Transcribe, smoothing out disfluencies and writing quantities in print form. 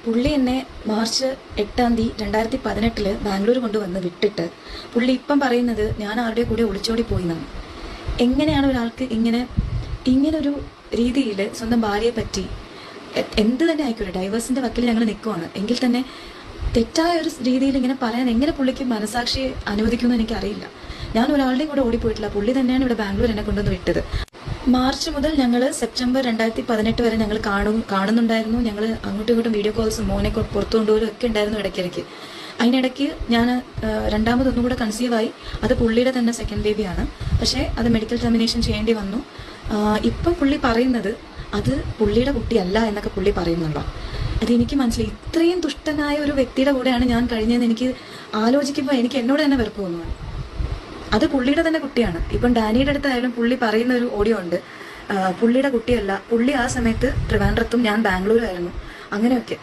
പുള്ളി എന്നെ മാർച്ച് 8-2018 ബാംഗ്ലൂർ കൊണ്ടുവന്ന് വിട്ടിട്ട് പുള്ളി ഇപ്പം പറയുന്നത് ഞാൻ ആരുടെ കൂടെ ഒളിച്ചോടി പോയി എന്നാണ്. എങ്ങനെയാണ് ഒരാൾക്ക് ഇങ്ങനൊരു രീതിയിൽ സ്വന്തം ഭാര്യയെ പറ്റി എന്ത് തന്നെ ആയിക്കോട്ടെ, ഡൈവേഴ്സിന്റെ വക്കിൽ ഞങ്ങൾ നിൽക്കുവാണ് എങ്കിൽ തന്നെ തെറ്റായ ഒരു രീതിയിൽ ഇങ്ങനെ പറയാൻ എങ്ങനെ പുള്ളിക്ക് മനസാക്ഷി അനുവദിക്കുമെന്ന് എനിക്കറിയില്ല. ഞാൻ ഒരാളുടെയും കൂടെ ഓടിപ്പോയിട്ടില്ല. പുള്ളി തന്നെയാണ് ഇവിടെ ബാംഗ്ലൂർ എന്നെ കൊണ്ടുവന്ന് വിട്ടത്. മാർച്ച് മുതൽ ഞങ്ങൾ സെപ്റ്റംബർ 2018 വരെ ഞങ്ങൾ കാണുന്നുണ്ടായിരുന്നു. ഞങ്ങൾ അങ്ങോട്ടും ഇങ്ങോട്ടും വീഡിയോ കോൾസും മോനെ പുറത്തു കൊണ്ടുപോലും ഒക്കെ ഉണ്ടായിരുന്നു ഇടയ്ക്കിടയ്ക്ക്. അതിനിടയ്ക്ക് ഞാൻ രണ്ടാമതൊന്നും കൂടെ കൺസീവായി. അത് പുള്ളിയുടെ തന്നെ സെക്കൻഡ് ബേബിയാണ്. പക്ഷേ അത് മെഡിക്കൽ ടെർമിനേഷൻ ചെയ്യേണ്ടി വന്നു. ഇപ്പം പുള്ളി പറയുന്നത് അത് പുള്ളിയുടെ കുട്ടിയല്ല എന്നൊക്കെ പുള്ളി പറയുന്നുണ്ടോ. അതെനിക്ക് മനസ്സിലായി. ഇത്രയും ദുഷ്ടനായ ഒരു വ്യക്തിയുടെ കൂടെയാണ് ഞാൻ കഴിഞ്ഞതെന്ന് എനിക്ക് ആലോചിക്കുമ്പോൾ എനിക്ക് എന്നോട് തന്നെ വെറുപ്പ് തോന്നുന്നു. അത് പുള്ളിയുടെ തന്നെ കുട്ടിയാണ്. ഇപ്പം ഡാനിയുടെ അടുത്തായാലും പുള്ളി പറയുന്ന ഒരു ഓഡിയോ ഉണ്ട്, പുള്ളിയുടെ കുട്ടിയല്ല, പുള്ളി ആ സമയത്ത് ട്രിവാൻഡ്രത്തും ഞാൻ ബാംഗ്ലൂരായിരുന്നു, അങ്ങനെയൊക്കെ.